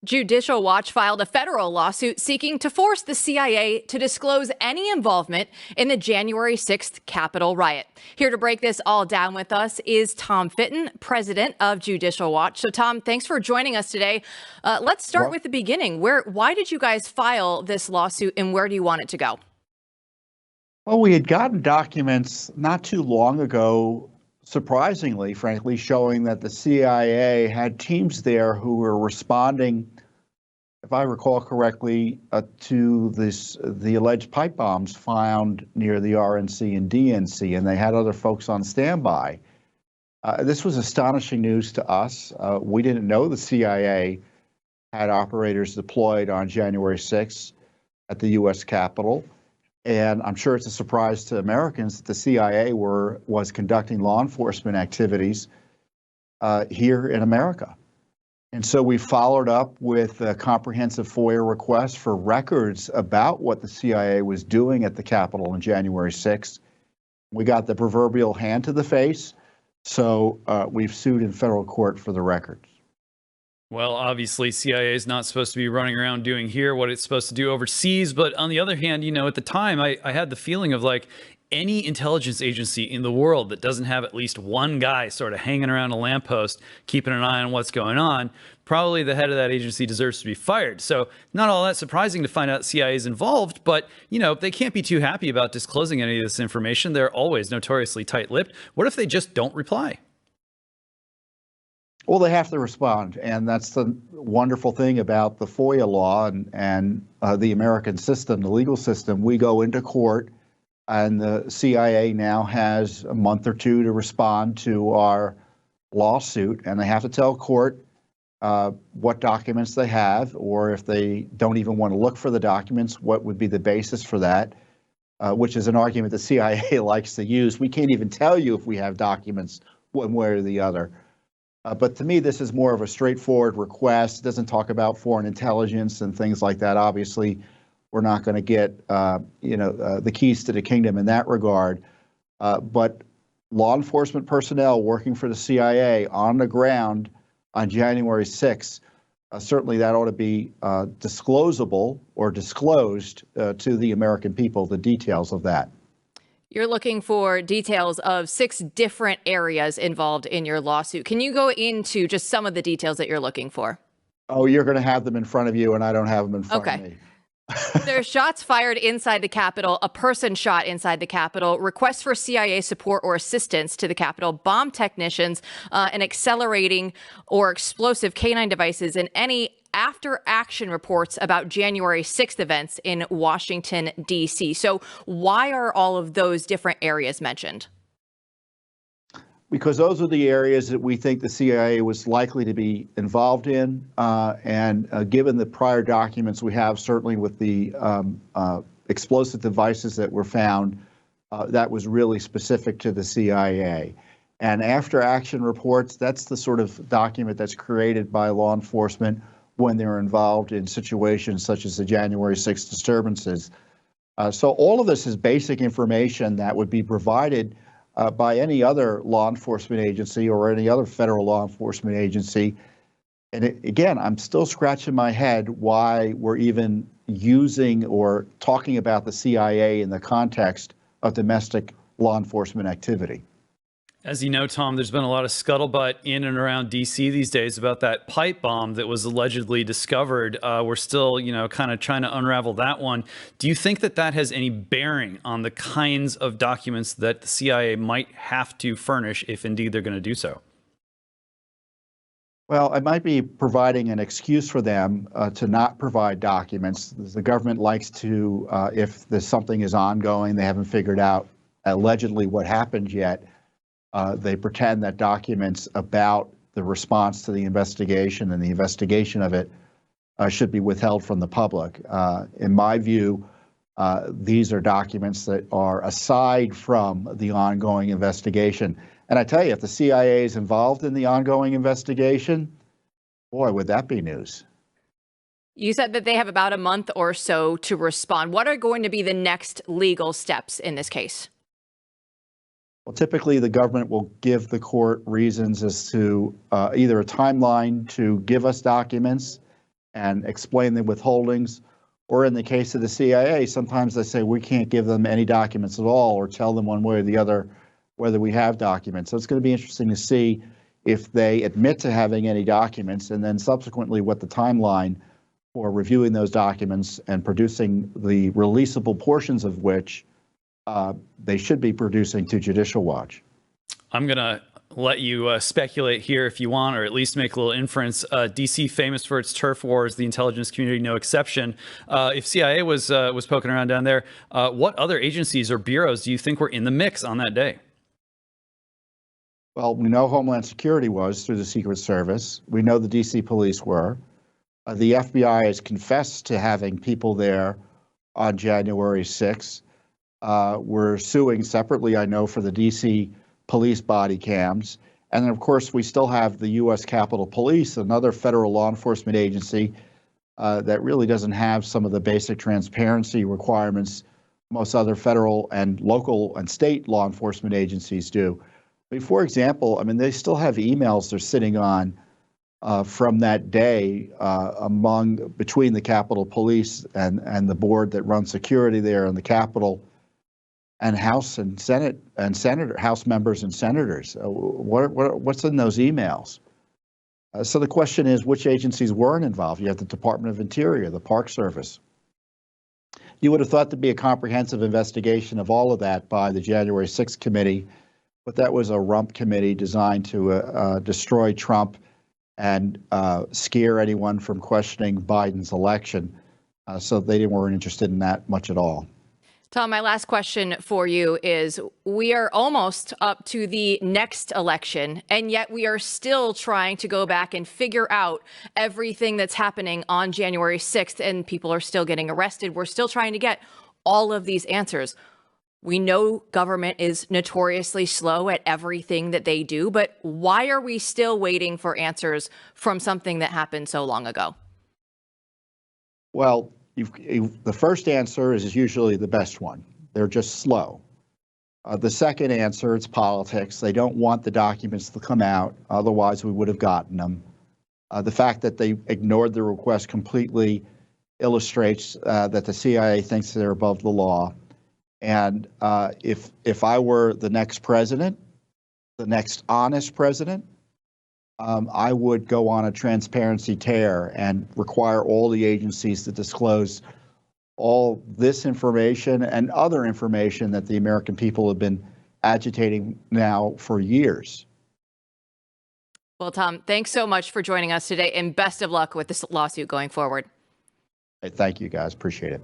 Judicial Watch filed a federal lawsuit seeking to force the CIA to disclose any involvement in the January 6th Capitol riot. Here to break this all down with us is Tom Fitton, president of Judicial Watch. So, Tom, thanks for joining us today. Let's start with the beginning. Why did you guys file this lawsuit, and where do you want it to go? Well, we had gotten documents not too long ago, surprisingly, frankly, showing that the CIA had teams there who were responding, if I recall correctly, to the alleged pipe bombs found near the RNC and DNC, and they had other folks on standby. This was astonishing news to us. We didn't know the CIA had operators deployed on January 6th at the U.S. Capitol. And I'm sure it's a surprise to Americans that the CIA was conducting law enforcement activities here in America. And so we followed up with a comprehensive FOIA request for records about what the CIA was doing at the Capitol on January 6th. We got the proverbial hand to the face, so we've sued in federal court for the records. Well, obviously, CIA is not supposed to be running around doing here what it's supposed to do overseas. But on the other hand, at the time, I had the feeling of like any intelligence agency in the world that doesn't have at least one guy sort of hanging around a lamppost, keeping an eye on what's going on, probably the head of that agency deserves to be fired. So not all that surprising to find out CIA is involved, but, they can't be too happy about disclosing any of this information. They're always notoriously tight-lipped. What if they just don't reply? Well, they have to respond, and that's the wonderful thing about the FOIA law and the American system, the legal system. We go into court, and the CIA now has a month or two to respond to our lawsuit, and they have to tell court what documents they have, or if they don't even want to look for the documents, what would be the basis for that, which is an argument the CIA likes to use. We can't even tell you if we have documents one way or the other. But to me, this is more of a straightforward request. It doesn't talk about foreign intelligence and things like that. Obviously, we're not going to get, the keys to the kingdom in that regard. But law enforcement personnel working for the CIA on the ground on January 6th, certainly that ought to be disclosable or disclosed to the American people, the details of that. You're looking for details of 6 different areas involved in your lawsuit. Can you go into just some of the details that you're looking for? Oh, you're going to have them in front of you, and I don't have them in front of me. There's shots fired inside the Capitol, a person shot inside the Capitol, requests for CIA support or assistance to the Capitol, bomb technicians, and accelerating or explosive canine devices, and any after-action reports about January 6th events in Washington, D.C. So why are all of those different areas mentioned? Because those are the areas that we think the CIA was likely to be involved in. And given the prior documents we have, certainly with the explosive devices that were found, that was really specific to the CIA. And after action reports, that's the sort of document that's created by law enforcement when they're involved in situations such as the January 6th disturbances. So all of this is basic information that would be provided by any other law enforcement agency or any other federal law enforcement agency. And again, I'm still scratching my head why we're even using or talking about the CIA in the context of domestic law enforcement activity. As you know, Tom, there's been a lot of scuttlebutt in and around D.C. these days about that pipe bomb that was allegedly discovered. We're still, kind of trying to unravel that one. Do you think that that has any bearing on the kinds of documents that the CIA might have to furnish if indeed they're going to do so? Well, it might be providing an excuse for them to not provide documents. The government likes to, if there's something is ongoing, they haven't figured out allegedly what happened yet, they pretend that documents about the response to the investigation and the investigation of it should be withheld from the public. In my view, these are documents that are aside from the ongoing investigation. And I tell you, if the CIA is involved in the ongoing investigation, boy, would that be news. You said that they have about a month or so to respond. What are going to be the next legal steps in this case? Well, typically the government will give the court reasons as to either a timeline to give us documents and explain the withholdings. Or in the case of the CIA, sometimes they say we can't give them any documents at all or tell them one way or the other whether we have documents. So it's going to be interesting to see if they admit to having any documents, and then subsequently what the timeline for reviewing those documents and producing the releasable portions of which they should be producing to Judicial Watch. I'm going to let you speculate here if you want, or at least make a little inference. DC, famous for its turf wars, the intelligence community no exception. If CIA was poking around down there, what other agencies or bureaus do you think were in the mix on that day? Well, we know Homeland Security was through the Secret Service. We know the DC police were. The FBI has confessed to having people there on January 6th. We're suing separately, I know, for the DC police body cams. And then, of course, we still have the U.S. Capitol Police, another federal law enforcement agency that really doesn't have some of the basic transparency requirements most other federal and local and state law enforcement agencies do. I mean, for example, I mean, they still have emails they're sitting on from that day between the Capitol Police and the board that runs security there in the Capitol, and House and Senate and House members and senators. What's in those emails? So the question is, which agencies weren't involved? You have the Department of Interior, the Park Service. You would have thought there'd be a comprehensive investigation of all of that by the January 6th committee, but that was a rump committee designed to destroy Trump and scare anyone from questioning Biden's election. So they weren't interested in that much at all. Tom, my last question for you is, we are almost up to the next election, and yet we are still trying to go back and figure out everything that's happening on January 6th, and people are still getting arrested. We're still trying to get all of these answers. We know government is notoriously slow at everything that they do, but why are we still waiting for answers from something that happened so long ago? Well, the first answer is usually the best one. They're just slow. The second answer, it's politics. They don't want the documents to come out. Otherwise, we would have gotten them. The fact that they ignored the request completely illustrates that the CIA thinks they're above the law. And if I were the next president, the next honest president, I would go on a transparency tear and require all the agencies to disclose all this information and other information that the American people have been agitating now for years. Well, Tom, thanks so much for joining us today, and best of luck with this lawsuit going forward. Thank you, guys. Appreciate it.